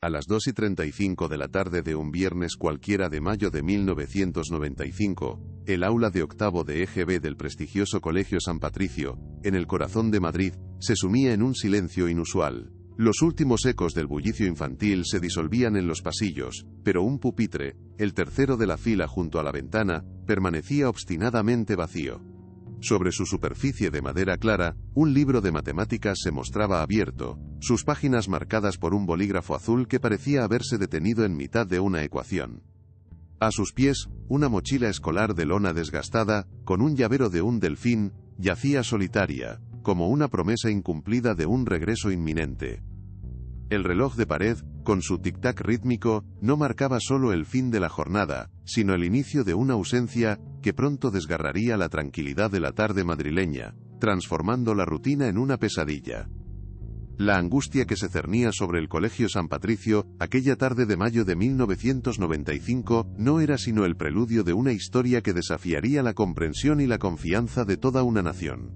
A las 2:35 de la tarde de un viernes cualquiera de mayo de 1995, el aula de octavo de EGB del prestigioso Colegio San Patricio, en el corazón de Madrid, se sumía en un silencio inusual. Los últimos ecos del bullicio infantil se disolvían en los pasillos, pero un pupitre, el tercero de la fila junto a la ventana, permanecía obstinadamente vacío. Sobre su superficie de madera clara, un libro de matemáticas se mostraba abierto, sus páginas marcadas por un bolígrafo azul que parecía haberse detenido en mitad de una ecuación. A sus pies, una mochila escolar de lona desgastada, con un llavero de un delfín, yacía solitaria, como una promesa incumplida de un regreso inminente. El reloj de pared, con su tic-tac rítmico, no marcaba solo el fin de la jornada, sino el inicio de una ausencia que pronto desgarraría la tranquilidad de la tarde madrileña, transformando la rutina en una pesadilla. La angustia que se cernía sobre el Colegio San Patricio, aquella tarde de mayo de 1995, no era sino el preludio de una historia que desafiaría la comprensión y la confianza de toda una nación.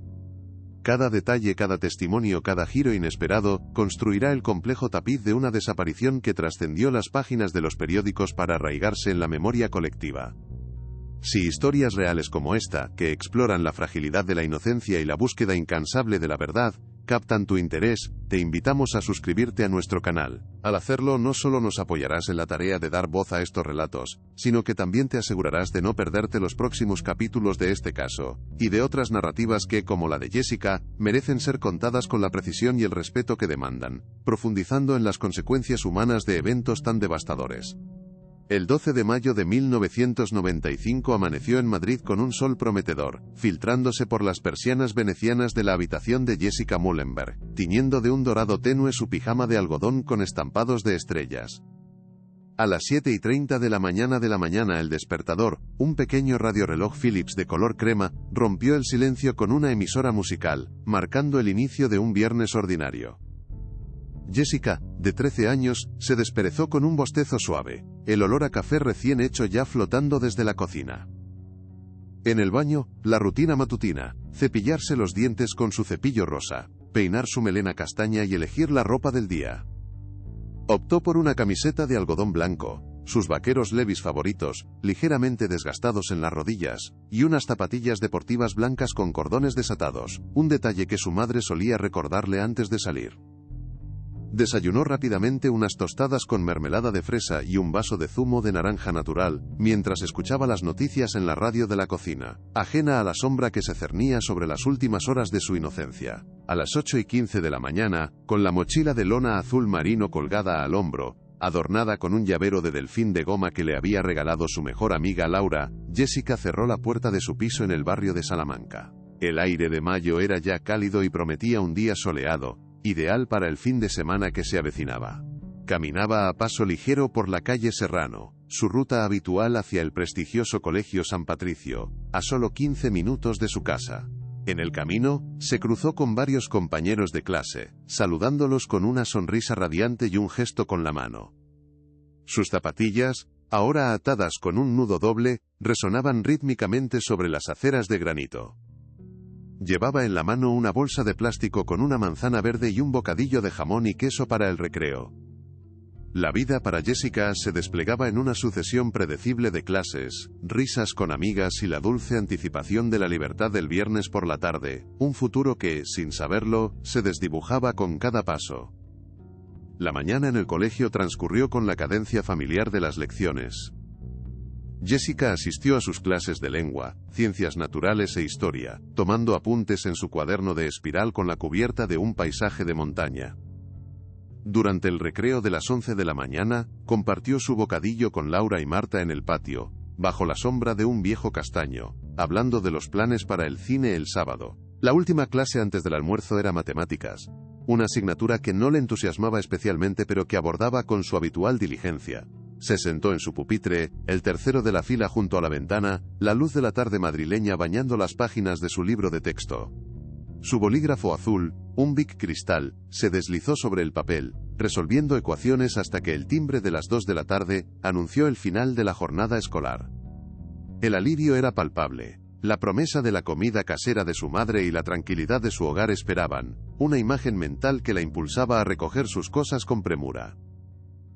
Cada detalle, cada testimonio, cada giro inesperado, construirá el complejo tapiz de una desaparición que trascendió las páginas de los periódicos para arraigarse en la memoria colectiva. Si historias reales como esta, que exploran la fragilidad de la inocencia y la búsqueda incansable de la verdad, captan tu interés, te invitamos a suscribirte a nuestro canal. Al hacerlo, no solo nos apoyarás en la tarea de dar voz a estos relatos, sino que también te asegurarás de no perderte los próximos capítulos de este caso, y de otras narrativas que, como la de Jessica, merecen ser contadas con la precisión y el respeto que demandan, profundizando en las consecuencias humanas de eventos tan devastadores. El 12 de mayo de 1995 amaneció en Madrid con un sol prometedor, filtrándose por las persianas venecianas de la habitación de Jessica Mullenberg, tiñendo de un dorado tenue su pijama de algodón con estampados de estrellas. A las 7:30 de la mañana el despertador, un pequeño radioreloj Philips de color crema, rompió el silencio con una emisora musical, marcando el inicio de un viernes ordinario. Jessica, de 13 años, se desperezó con un bostezo suave, el olor a café recién hecho ya flotando desde la cocina. En el baño, la rutina matutina, cepillarse los dientes con su cepillo rosa, peinar su melena castaña y elegir la ropa del día. Optó por una camiseta de algodón blanco, sus vaqueros Levi's favoritos, ligeramente desgastados en las rodillas, y unas zapatillas deportivas blancas con cordones desatados, un detalle que su madre solía recordarle antes de salir. Desayunó rápidamente unas tostadas con mermelada de fresa y un vaso de zumo de naranja natural, mientras escuchaba las noticias en la radio de la cocina, ajena a la sombra que se cernía sobre las últimas horas de su inocencia. A las 8:15 de la mañana, con la mochila de lona azul marino colgada al hombro, adornada con un llavero de delfín de goma que le había regalado su mejor amiga Laura, Jessica cerró la puerta de su piso en el barrio de Salamanca. El aire de mayo era ya cálido y prometía un día soleado, ideal para el fin de semana que se avecinaba. Caminaba a paso ligero por la calle Serrano, su ruta habitual hacia el prestigioso Colegio San Patricio, a solo 15 minutos de su casa. En el camino, se cruzó con varios compañeros de clase, saludándolos con una sonrisa radiante y un gesto con la mano. Sus zapatillas, ahora atadas con un nudo doble, resonaban rítmicamente sobre las aceras de granito. Llevaba en la mano una bolsa de plástico con una manzana verde y un bocadillo de jamón y queso para el recreo. La vida para Jessica se desplegaba en una sucesión predecible de clases, risas con amigas y la dulce anticipación de la libertad del viernes por la tarde, un futuro que, sin saberlo, se desdibujaba con cada paso. La mañana en el colegio transcurrió con la cadencia familiar de las lecciones. Jessica asistió a sus clases de lengua, ciencias naturales e historia, tomando apuntes en su cuaderno de espiral con la cubierta de un paisaje de montaña. Durante el recreo de las 11 de la mañana, compartió su bocadillo con Laura y Marta en el patio, bajo la sombra de un viejo castaño, hablando de los planes para el cine el sábado. La última clase antes del almuerzo era matemáticas, una asignatura que no le entusiasmaba especialmente pero que abordaba con su habitual diligencia. Se sentó en su pupitre, el tercero de la fila junto a la ventana, la luz de la tarde madrileña bañando las páginas de su libro de texto. Su bolígrafo azul, un Bic cristal, se deslizó sobre el papel, resolviendo ecuaciones hasta que el timbre de las 2 de la tarde anunció el final de la jornada escolar. El alivio era palpable. La promesa de la comida casera de su madre y la tranquilidad de su hogar esperaban, una imagen mental que la impulsaba a recoger sus cosas con premura.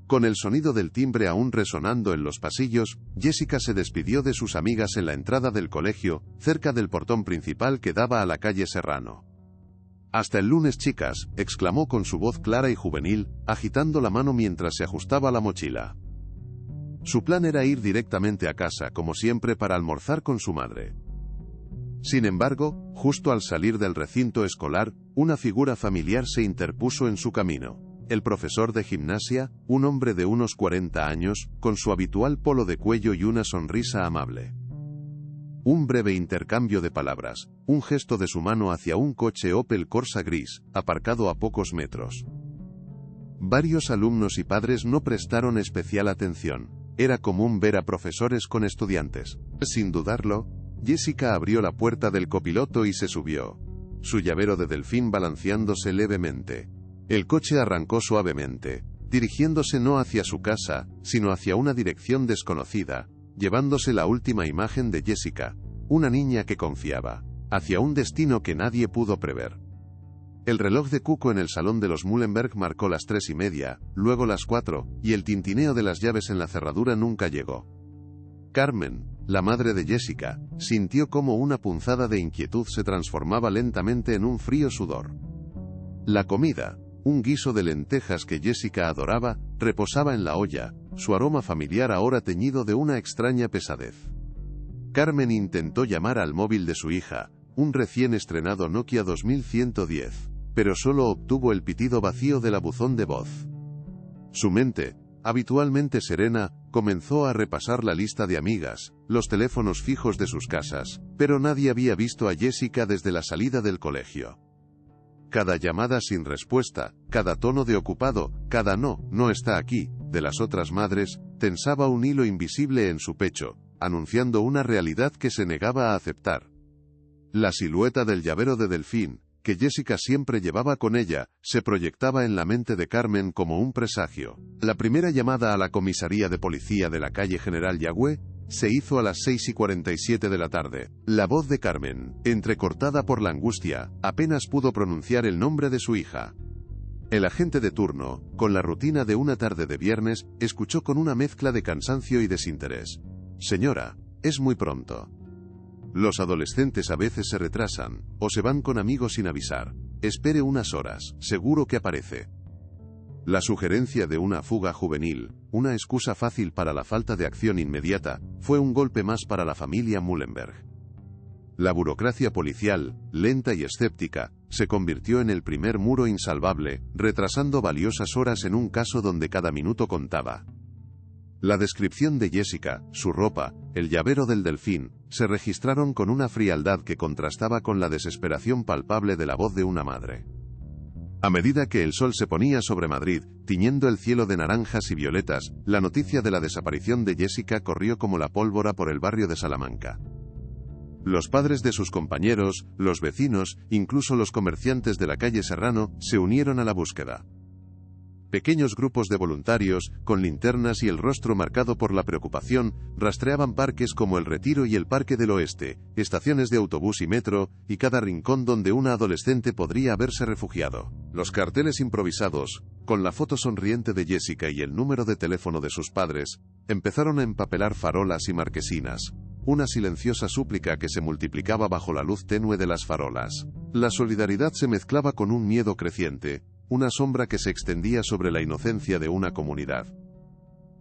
Con el sonido del timbre aún resonando en los pasillos, Jessica se despidió de sus amigas en la entrada del colegio, cerca del portón principal que daba a la calle Serrano. «Hasta el lunes, chicas», exclamó con su voz clara y juvenil, agitando la mano mientras se ajustaba la mochila. Su plan era ir directamente a casa, como siempre, para almorzar con su madre. Sin embargo, justo al salir del recinto escolar, una figura familiar se interpuso en su camino. El profesor de gimnasia, un hombre de unos 40 años, con su habitual polo de cuello y una sonrisa amable. Un breve intercambio de palabras, un gesto de su mano hacia un coche Opel Corsa gris, aparcado a pocos metros. Varios alumnos y padres no prestaron especial atención. Era común ver a profesores con estudiantes. Sin dudarlo, Jessica abrió la puerta del copiloto y se subió. Su llavero de delfín balanceándose levemente. El coche arrancó suavemente, dirigiéndose no hacia su casa, sino hacia una dirección desconocida, llevándose la última imagen de Jessica, una niña que confiaba, hacia un destino que nadie pudo prever. El reloj de cuco en el salón de los Mullenberg marcó las 3:30, luego las 4, y el tintineo de las llaves en la cerradura nunca llegó. Carmen, la madre de Jessica, sintió como una punzada de inquietud se transformaba lentamente en un frío sudor. La comida, un guiso de lentejas que Jessica adoraba, reposaba en la olla, su aroma familiar ahora teñido de una extraña pesadez. Carmen intentó llamar al móvil de su hija, un recién estrenado Nokia 2110, pero solo obtuvo el pitido vacío de la buzón de voz. Su mente, habitualmente serena, comenzó a repasar la lista de amigas, los teléfonos fijos de sus casas, pero nadie había visto a Jessica desde la salida del colegio. Cada llamada sin respuesta, cada tono de ocupado, cada no está aquí, de las otras madres, tensaba un hilo invisible en su pecho, anunciando una realidad que se negaba a aceptar. La silueta del llavero de delfín, que Jessica siempre llevaba con ella, se proyectaba en la mente de Carmen como un presagio. La primera llamada a la comisaría de policía de la calle General Yagüe se hizo a las 6:47 de la tarde. La voz de Carmen, entrecortada por la angustia, apenas pudo pronunciar el nombre de su hija. El agente de turno, con la rutina de una tarde de viernes, escuchó con una mezcla de cansancio y desinterés. «Señora, es muy pronto. Los adolescentes a veces se retrasan, o se van con amigos sin avisar. Espere unas horas, seguro que aparece». La sugerencia de una fuga juvenil, una excusa fácil para la falta de acción inmediata, fue un golpe más para la familia Mullenberg. La burocracia policial, lenta y escéptica, se convirtió en el primer muro insalvable, retrasando valiosas horas en un caso donde cada minuto contaba. La descripción de Jessica, su ropa, el llavero del delfín, se registraron con una frialdad que contrastaba con la desesperación palpable de la voz de una madre. A medida que el sol se ponía sobre Madrid, tiñendo el cielo de naranjas y violetas, la noticia de la desaparición de Jessica corrió como la pólvora por el barrio de Salamanca. Los padres de sus compañeros, los vecinos, incluso los comerciantes de la calle Serrano, se unieron a la búsqueda. Pequeños grupos de voluntarios, con linternas y el rostro marcado por la preocupación, rastreaban parques como el Retiro y el Parque del Oeste, estaciones de autobús y metro, y cada rincón donde una adolescente podría haberse refugiado. Los carteles improvisados, con la foto sonriente de Jessica y el número de teléfono de sus padres, empezaron a empapelar farolas y marquesinas. Una silenciosa súplica que se multiplicaba bajo la luz tenue de las farolas. La solidaridad se mezclaba con un miedo creciente, una sombra que se extendía sobre la inocencia de una comunidad.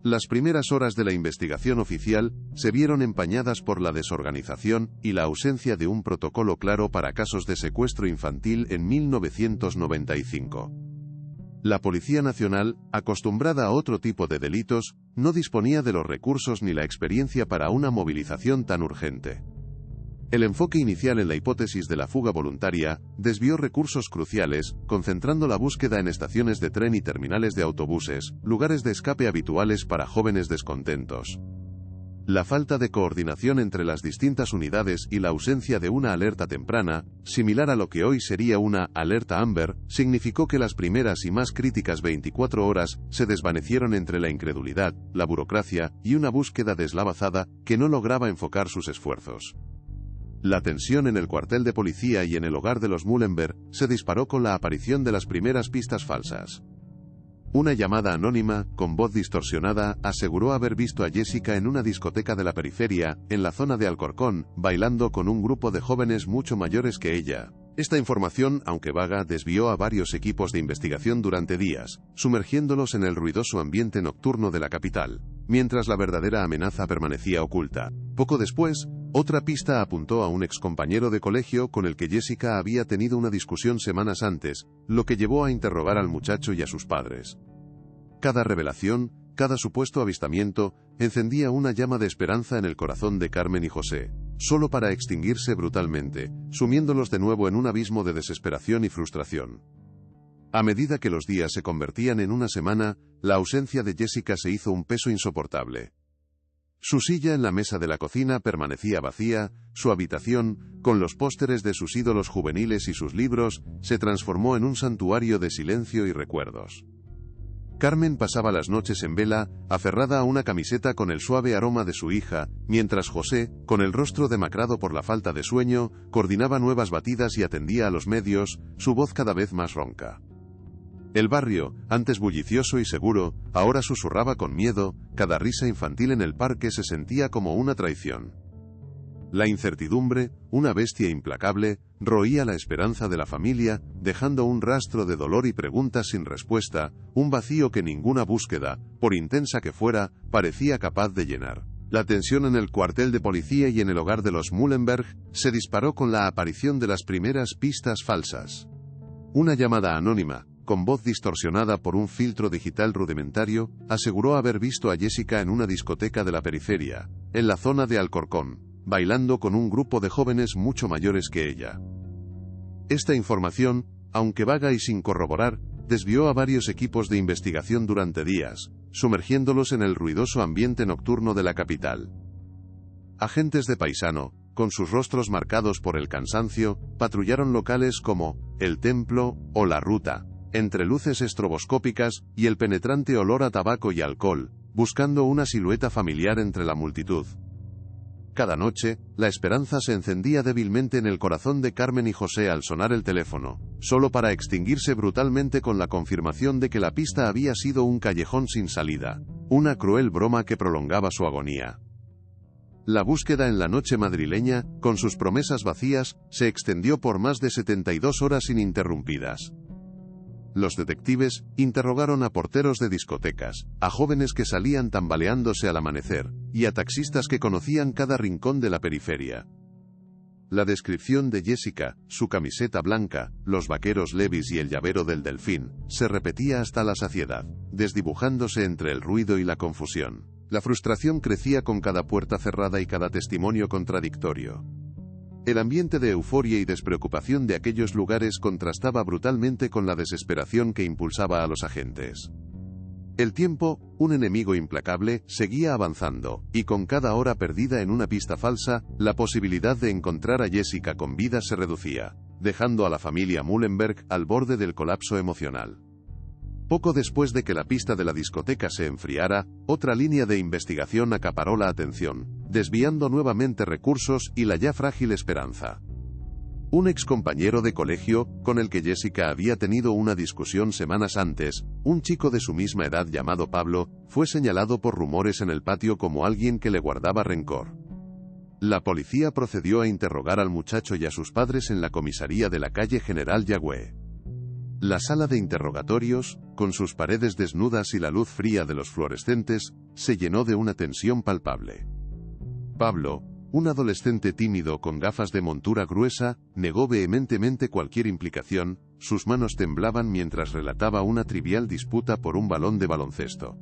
Las primeras horas de la investigación oficial se vieron empañadas por la desorganización y la ausencia de un protocolo claro para casos de secuestro infantil en 1995. La Policía Nacional, acostumbrada a otro tipo de delitos, no disponía de los recursos ni la experiencia para una movilización tan urgente. El enfoque inicial en la hipótesis de la fuga voluntaria desvió recursos cruciales, concentrando la búsqueda en estaciones de tren y terminales de autobuses, lugares de escape habituales para jóvenes descontentos. La falta de coordinación entre las distintas unidades y la ausencia de una alerta temprana, similar a lo que hoy sería una alerta Amber, significó que las primeras y más críticas 24 horas se desvanecieron entre la incredulidad, la burocracia y una búsqueda deslavazada que no lograba enfocar sus esfuerzos. La tensión en el cuartel de policía y en el hogar de los Mullenberg se disparó con la aparición de las primeras pistas falsas. Una llamada anónima, con voz distorsionada, aseguró haber visto a Jessica en una discoteca de la periferia, en la zona de Alcorcón, bailando con un grupo de jóvenes mucho mayores que ella. Esta información, aunque vaga, desvió a varios equipos de investigación durante días, sumergiéndolos en el ruidoso ambiente nocturno de la capital, mientras la verdadera amenaza permanecía oculta. Poco después, otra pista apuntó a un excompañero de colegio con el que Jessica había tenido una discusión semanas antes, lo que llevó a interrogar al muchacho y a sus padres. Cada revelación, cada supuesto avistamiento, encendía una llama de esperanza en el corazón de Carmen y José, solo para extinguirse brutalmente, sumiéndolos de nuevo en un abismo de desesperación y frustración. A medida que los días se convertían en una semana, la ausencia de Jessica se hizo un peso insoportable. Su silla en la mesa de la cocina permanecía vacía, su habitación, con los pósteres de sus ídolos juveniles y sus libros, se transformó en un santuario de silencio y recuerdos. Carmen pasaba las noches en vela, aferrada a una camiseta con el suave aroma de su hija, mientras José, con el rostro demacrado por la falta de sueño, coordinaba nuevas batidas y atendía a los medios, su voz cada vez más ronca. El barrio, antes bullicioso y seguro, ahora susurraba con miedo, cada risa infantil en el parque se sentía como una traición. La incertidumbre, una bestia implacable, roía la esperanza de la familia, dejando un rastro de dolor y preguntas sin respuesta, un vacío que ninguna búsqueda, por intensa que fuera, parecía capaz de llenar. La tensión en el cuartel de policía y en el hogar de los Mullenberg se disparó con la aparición de las primeras pistas falsas. Una llamada anónima, con voz distorsionada por un filtro digital rudimentario, aseguró haber visto a Jessica en una discoteca de la periferia, en la zona de Alcorcón, bailando con un grupo de jóvenes mucho mayores que ella. Esta información, aunque vaga y sin corroborar, desvió a varios equipos de investigación durante días, sumergiéndolos en el ruidoso ambiente nocturno de la capital. Agentes de paisano, con sus rostros marcados por el cansancio, patrullaron locales como El Templo o La Ruta, entre luces estroboscópicas y el penetrante olor a tabaco y alcohol, buscando una silueta familiar entre la multitud. Cada noche, la esperanza se encendía débilmente en el corazón de Carmen y José al sonar el teléfono, solo para extinguirse brutalmente con la confirmación de que la pista había sido un callejón sin salida, una cruel broma que prolongaba su agonía. La búsqueda en la noche madrileña, con sus promesas vacías, se extendió por más de 72 horas ininterrumpidas. Los detectives interrogaron a porteros de discotecas, a jóvenes que salían tambaleándose al amanecer, y a taxistas que conocían cada rincón de la periferia. La descripción de Jessica, su camiseta blanca, los vaqueros Levi's y el llavero del delfín, se repetía hasta la saciedad, desdibujándose entre el ruido y la confusión. La frustración crecía con cada puerta cerrada y cada testimonio contradictorio. El ambiente de euforia y despreocupación de aquellos lugares contrastaba brutalmente con la desesperación que impulsaba a los agentes. El tiempo, un enemigo implacable, seguía avanzando, y con cada hora perdida en una pista falsa, la posibilidad de encontrar a Jessica con vida se reducía, dejando a la familia Mullenberg al borde del colapso emocional. Poco después de que la pista de la discoteca se enfriara, otra línea de investigación acaparó la atención, desviando nuevamente recursos y la ya frágil esperanza. Un excompañero de colegio, con el que Jessica había tenido una discusión semanas antes, un chico de su misma edad llamado Pablo, fue señalado por rumores en el patio como alguien que le guardaba rencor. La policía procedió a interrogar al muchacho y a sus padres en la comisaría de la calle General Yagüe. La sala de interrogatorios, con sus paredes desnudas y la luz fría de los fluorescentes, se llenó de una tensión palpable. Pablo, un adolescente tímido con gafas de montura gruesa, negó vehementemente cualquier implicación, sus manos temblaban mientras relataba una trivial disputa por un balón de baloncesto.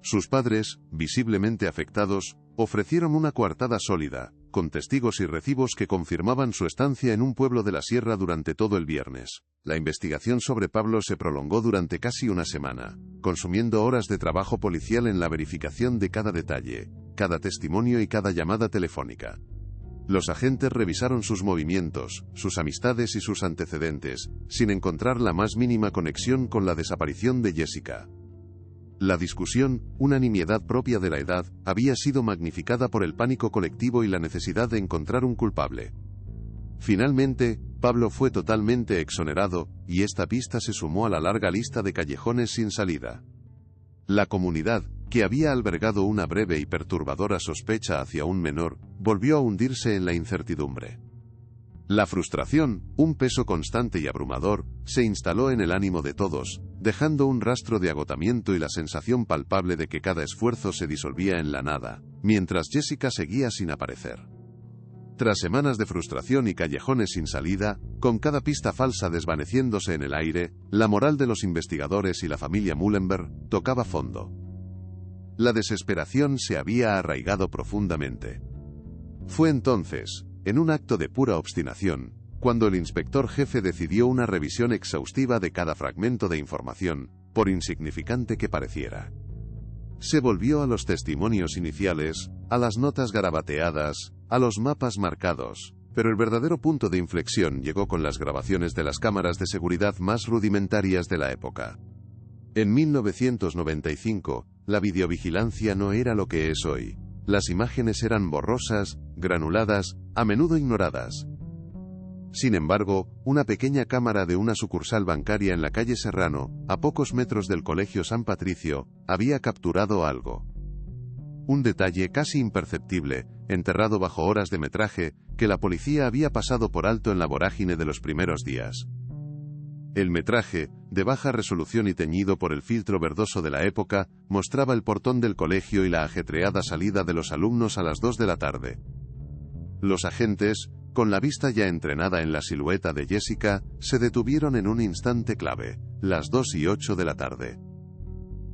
Sus padres, visiblemente afectados, ofrecieron una coartada sólida, con testigos y recibos que confirmaban su estancia en un pueblo de la sierra durante todo el viernes. La investigación sobre Pablo se prolongó durante casi una semana, consumiendo horas de trabajo policial en la verificación de cada detalle, cada testimonio y cada llamada telefónica. Los agentes revisaron sus movimientos, sus amistades y sus antecedentes, sin encontrar la más mínima conexión con la desaparición de Jessica. La discusión, una nimiedad propia de la edad, había sido magnificada por el pánico colectivo y la necesidad de encontrar un culpable. Finalmente, Pablo fue totalmente exonerado, y esta pista se sumó a la larga lista de callejones sin salida. La comunidad, que había albergado una breve y perturbadora sospecha hacia un menor, volvió a hundirse en la incertidumbre. La frustración, un peso constante y abrumador, se instaló en el ánimo de todos, dejando un rastro de agotamiento y la sensación palpable de que cada esfuerzo se disolvía en la nada, mientras Jessica seguía sin aparecer. Tras semanas de frustración y callejones sin salida, con cada pista falsa desvaneciéndose en el aire, la moral de los investigadores y la familia Mullenberg tocaba fondo. La desesperación se había arraigado profundamente. Fue entonces, en un acto de pura obstinación, cuando el inspector jefe decidió una revisión exhaustiva de cada fragmento de información, por insignificante que pareciera. Se volvió a los testimonios iniciales, a las notas garabateadas, a los mapas marcados, pero el verdadero punto de inflexión llegó con las grabaciones de las cámaras de seguridad más rudimentarias de la época. En 1995, la videovigilancia no era lo que es hoy. Las imágenes eran borrosas, granuladas, a menudo ignoradas. Sin embargo, una pequeña cámara de una sucursal bancaria en la calle Serrano, a pocos metros del Colegio San Patricio, había capturado algo. Un detalle casi imperceptible, enterrado bajo horas de metraje, que la policía había pasado por alto en la vorágine de los primeros días. El metraje, de baja resolución y teñido por el filtro verdoso de la época, mostraba el portón del colegio y la ajetreada salida de los alumnos a las 2 de la tarde. Los agentes, con la vista ya entrenada en la silueta de Jessica, se detuvieron en un instante clave, las 2:08 de la tarde.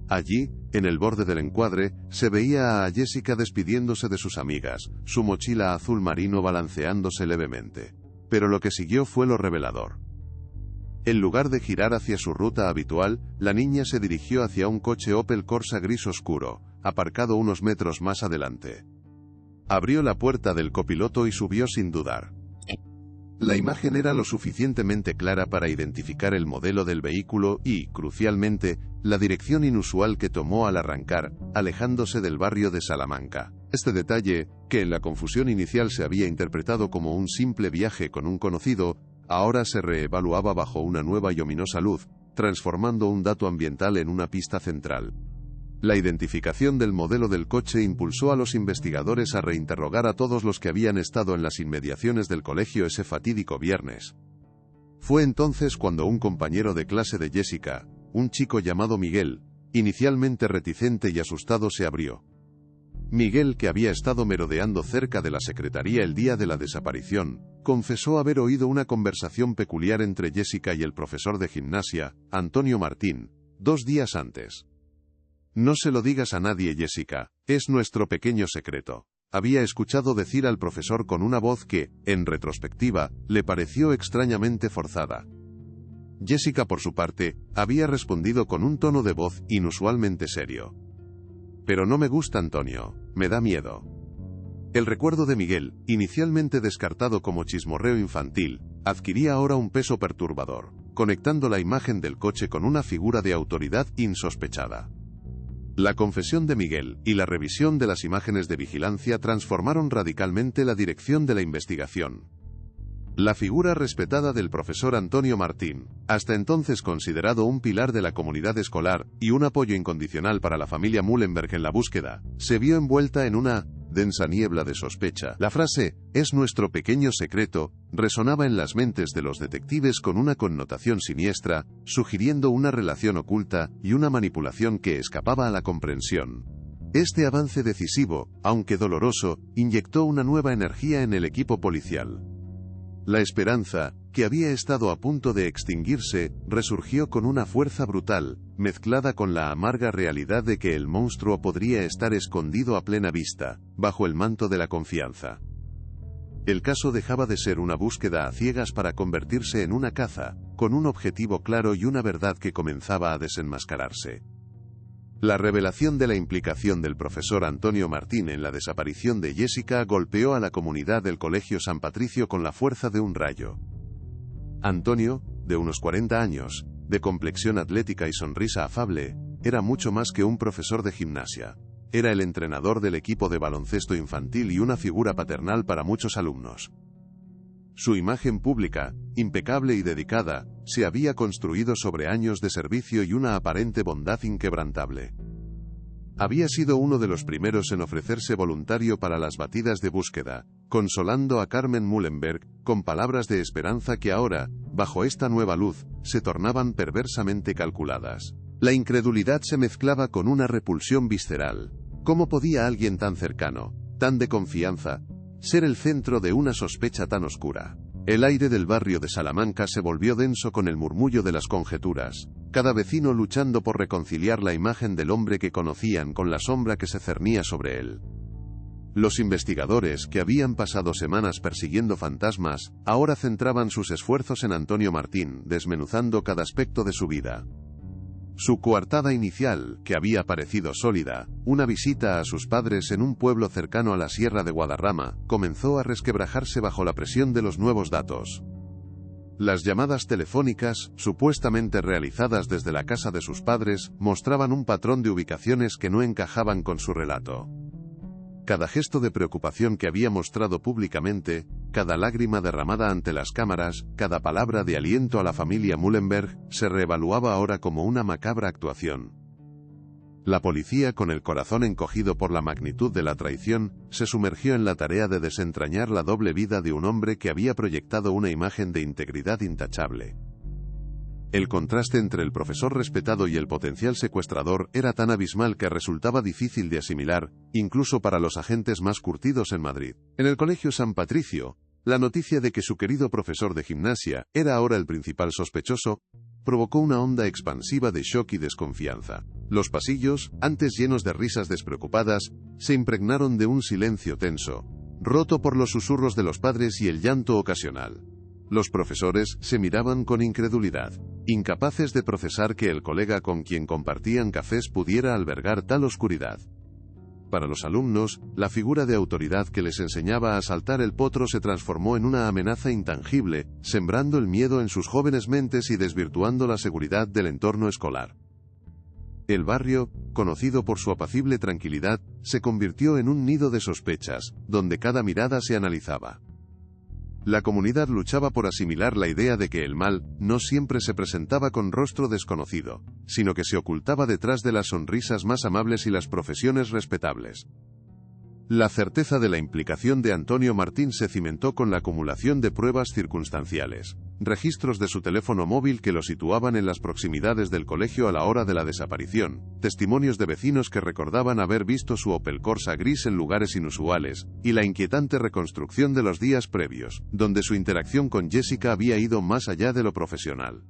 Allí, en el borde del encuadre, se veía a Jessica despidiéndose de sus amigas, su mochila azul marino balanceándose levemente. Pero lo que siguió fue lo revelador. En lugar de girar hacia su ruta habitual, la niña se dirigió hacia un coche Opel Corsa gris oscuro, aparcado unos metros más adelante. Abrió la puerta del copiloto y subió sin dudar. La imagen era lo suficientemente clara para identificar el modelo del vehículo y, crucialmente, la dirección inusual que tomó al arrancar, alejándose del barrio de Salamanca. Este detalle, que en la confusión inicial se había interpretado como un simple viaje con un conocido, ahora se reevaluaba bajo una nueva y ominosa luz, transformando un dato ambiental en una pista central. La identificación del modelo del coche impulsó a los investigadores a reinterrogar a todos los que habían estado en las inmediaciones del colegio ese fatídico viernes. Fue entonces cuando un compañero de clase de Jessica, un chico llamado Miguel, inicialmente reticente y asustado, se abrió. Miguel, que había estado merodeando cerca de la secretaría el día de la desaparición, confesó haber oído una conversación peculiar entre Jessica y el profesor de gimnasia, Antonio Martín, 2 días antes. «No se lo digas a nadie, Jessica, es nuestro pequeño secreto», había escuchado decir al profesor con una voz que, en retrospectiva, le pareció extrañamente forzada. Jessica, por su parte, había respondido con un tono de voz inusualmente serio. «Pero no me gusta, Antonio, me da miedo». El recuerdo de Miguel, inicialmente descartado como chismorreo infantil, adquiría ahora un peso perturbador, conectando la imagen del coche con una figura de autoridad insospechada. La confesión de Miguel y la revisión de las imágenes de vigilancia transformaron radicalmente la dirección de la investigación. La figura respetada del profesor Antonio Martín, hasta entonces considerado un pilar de la comunidad escolar y un apoyo incondicional para la familia Mullenberg en la búsqueda, se vio envuelta en una densa niebla de sospecha. La frase, «es nuestro pequeño secreto», resonaba en las mentes de los detectives con una connotación siniestra, sugiriendo una relación oculta y una manipulación que escapaba a la comprensión. Este avance decisivo, aunque doloroso, inyectó una nueva energía en el equipo policial. La esperanza, que había estado a punto de extinguirse, resurgió con una fuerza brutal, mezclada con la amarga realidad de que el monstruo podría estar escondido a plena vista, bajo el manto de la confianza. El caso dejaba de ser una búsqueda a ciegas para convertirse en una caza, con un objetivo claro y una verdad que comenzaba a desenmascararse. La revelación de la implicación del profesor Antonio Martín en la desaparición de Jessica golpeó a la comunidad del Colegio San Patricio con la fuerza de un rayo. Antonio, de unos 40 años, de complexión atlética y sonrisa afable, era mucho más que un profesor de gimnasia. Era el entrenador del equipo de baloncesto infantil y una figura paternal para muchos alumnos. Su imagen pública, impecable y dedicada, se había construido sobre años de servicio y una aparente bondad inquebrantable. Había sido uno de los primeros en ofrecerse voluntario para las batidas de búsqueda, consolando a Carmen Mullenberg con palabras de esperanza que ahora, bajo esta nueva luz, se tornaban perversamente calculadas. La incredulidad se mezclaba con una repulsión visceral. ¿Cómo podía alguien tan cercano, tan de confianza, ser el centro de una sospecha tan oscura? El aire del barrio de Salamanca se volvió denso con el murmullo de las conjeturas, cada vecino luchando por reconciliar la imagen del hombre que conocían con la sombra que se cernía sobre él. Los investigadores, que habían pasado semanas persiguiendo fantasmas, ahora centraban sus esfuerzos en Antonio Martín, desmenuzando cada aspecto de su vida. Su coartada inicial, que había parecido sólida, una visita a sus padres en un pueblo cercano a la Sierra de Guadarrama, comenzó a resquebrajarse bajo la presión de los nuevos datos. Las llamadas telefónicas, supuestamente realizadas desde la casa de sus padres, mostraban un patrón de ubicaciones que no encajaban con su relato. Cada gesto de preocupación que había mostrado públicamente, cada lágrima derramada ante las cámaras, cada palabra de aliento a la familia Mullenberg, se reevaluaba ahora como una macabra actuación. La policía, con el corazón encogido por la magnitud de la traición, se sumergió en la tarea de desentrañar la doble vida de un hombre que había proyectado una imagen de integridad intachable. El contraste entre el profesor respetado y el potencial secuestrador era tan abismal que resultaba difícil de asimilar, incluso para los agentes más curtidos en Madrid. En el Colegio San Patricio, la noticia de que su querido profesor de gimnasia era ahora el principal sospechoso, provocó una onda expansiva de shock y desconfianza. Los pasillos, antes llenos de risas despreocupadas, se impregnaron de un silencio tenso, roto por los susurros de los padres y el llanto ocasional. Los profesores se miraban con incredulidad, incapaces de procesar que el colega con quien compartían cafés pudiera albergar tal oscuridad. Para los alumnos, la figura de autoridad que les enseñaba a saltar el potro se transformó en una amenaza intangible, sembrando el miedo en sus jóvenes mentes y desvirtuando la seguridad del entorno escolar. El barrio, conocido por su apacible tranquilidad, se convirtió en un nido de sospechas, donde cada mirada se analizaba. La comunidad luchaba por asimilar la idea de que el mal no siempre se presentaba con rostro desconocido, sino que se ocultaba detrás de las sonrisas más amables y las profesiones respetables. La certeza de la implicación de Antonio Martín se cimentó con la acumulación de pruebas circunstanciales, registros de su teléfono móvil que lo situaban en las proximidades del colegio a la hora de la desaparición, testimonios de vecinos que recordaban haber visto su Opel Corsa gris en lugares inusuales, y la inquietante reconstrucción de los días previos, donde su interacción con Jessica había ido más allá de lo profesional.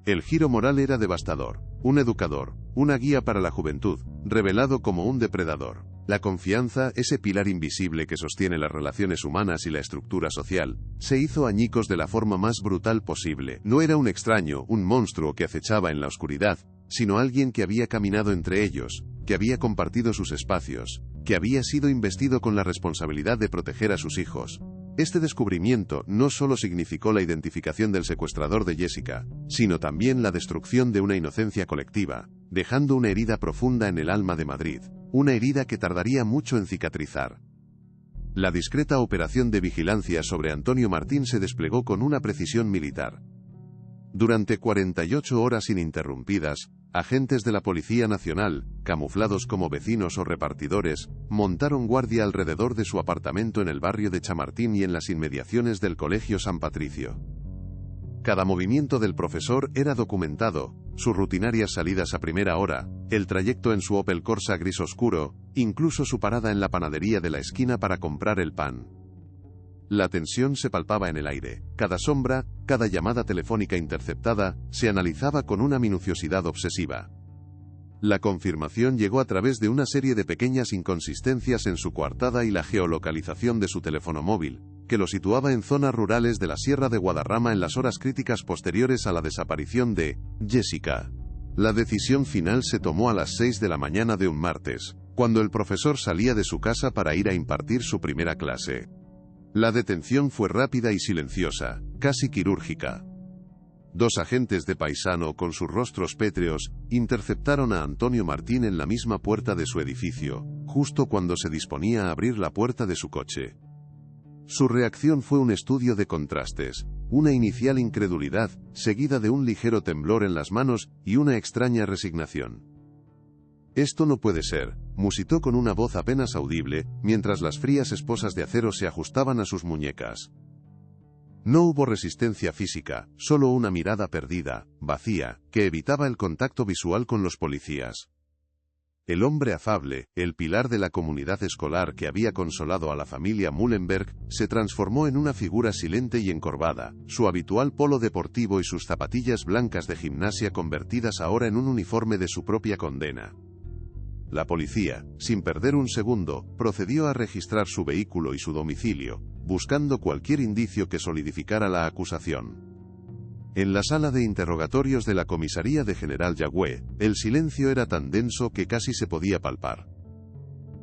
El giro moral era devastador: un educador, una guía para la juventud, revelado como un depredador. La confianza, ese pilar invisible que sostiene las relaciones humanas y la estructura social, se hizo añicos de la forma más brutal posible. No era un extraño, un monstruo que acechaba en la oscuridad, sino alguien que había caminado entre ellos, que había compartido sus espacios, que había sido investido con la responsabilidad de proteger a sus hijos. Este descubrimiento no solo significó la identificación del secuestrador de Jessica, sino también la destrucción de una inocencia colectiva, dejando una herida profunda en el alma de Madrid, una herida que tardaría mucho en cicatrizar. La discreta operación de vigilancia sobre Antonio Martín se desplegó con una precisión militar. Durante 48 horas ininterrumpidas, agentes de la Policía Nacional, camuflados como vecinos o repartidores, montaron guardia alrededor de su apartamento en el barrio de Chamartín y en las inmediaciones del Colegio San Patricio. Cada movimiento del profesor era documentado, sus rutinarias salidas a primera hora, el trayecto en su Opel Corsa gris oscuro, incluso su parada en la panadería de la esquina para comprar el pan. La tensión se palpaba en el aire. Cada sombra, cada llamada telefónica interceptada, se analizaba con una minuciosidad obsesiva. La confirmación llegó a través de una serie de pequeñas inconsistencias en su coartada y la geolocalización de su teléfono móvil, que lo situaba en zonas rurales de la Sierra de Guadarrama en las horas críticas posteriores a la desaparición de Jessica. La decisión final se tomó a las 6 de la mañana de un martes, cuando el profesor salía de su casa para ir a impartir su primera clase. La detención fue rápida y silenciosa, casi quirúrgica. 2 agentes de paisano con sus rostros pétreos interceptaron a Antonio Martín en la misma puerta de su edificio, justo cuando se disponía a abrir la puerta de su coche. Su reacción fue un estudio de contrastes, una inicial incredulidad, seguida de un ligero temblor en las manos y una extraña resignación. «Esto no puede ser», musitó con una voz apenas audible, mientras las frías esposas de acero se ajustaban a sus muñecas. No hubo resistencia física, solo una mirada perdida, vacía, que evitaba el contacto visual con los policías. El hombre afable, el pilar de la comunidad escolar que había consolado a la familia Muhlenberg, se transformó en una figura silente y encorvada, su habitual polo deportivo y sus zapatillas blancas de gimnasia convertidas ahora en un uniforme de su propia condena. La policía, sin perder un segundo, procedió a registrar su vehículo y su domicilio, buscando cualquier indicio que solidificara la acusación. En la sala de interrogatorios de la comisaría de General Yagüe, el silencio era tan denso que casi se podía palpar.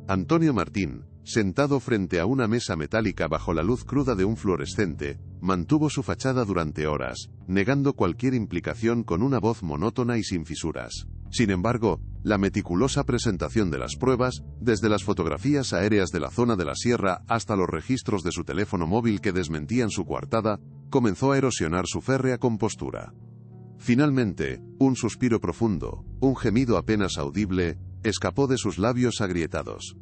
Antonio Martín, sentado frente a una mesa metálica bajo la luz cruda de un fluorescente, mantuvo su fachada durante horas, negando cualquier implicación con una voz monótona y sin fisuras. Sin embargo, la meticulosa presentación de las pruebas, desde las fotografías aéreas de la zona de la sierra hasta los registros de su teléfono móvil que desmentían su coartada, comenzó a erosionar su férrea compostura. Finalmente, un suspiro profundo, un gemido apenas audible, escapó de sus labios agrietados.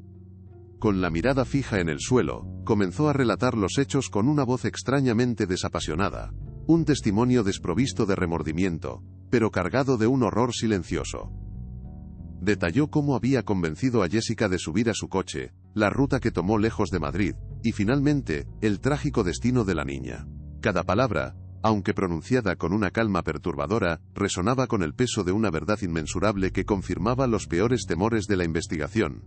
Con la mirada fija en el suelo, comenzó a relatar los hechos con una voz extrañamente desapasionada, un testimonio desprovisto de remordimiento, pero cargado de un horror silencioso. Detalló cómo había convencido a Jessica de subir a su coche, la ruta que tomó lejos de Madrid, y finalmente, el trágico destino de la niña. Cada palabra, aunque pronunciada con una calma perturbadora, resonaba con el peso de una verdad inmensurable que confirmaba los peores temores de la investigación.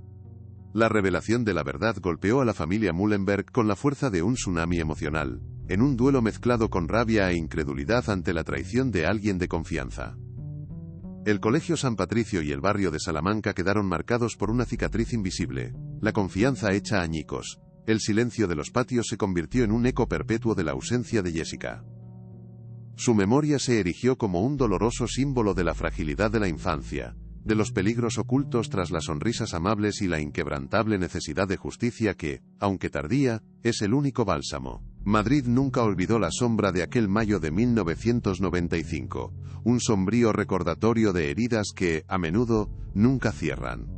La revelación de la verdad golpeó a la familia Muhlenberg con la fuerza de un tsunami emocional, en un duelo mezclado con rabia e incredulidad ante la traición de alguien de confianza. El Colegio San Patricio y el barrio de Salamanca quedaron marcados por una cicatriz invisible, la confianza hecha añicos. El silencio de los patios se convirtió en un eco perpetuo de la ausencia de Jessica. Su memoria se erigió como un doloroso símbolo de la fragilidad de la infancia, de los peligros ocultos tras las sonrisas amables y la inquebrantable necesidad de justicia que, aunque tardía, es el único bálsamo. Madrid nunca olvidó la sombra de aquel mayo de 1995, un sombrío recordatorio de heridas que, a menudo, nunca cierran.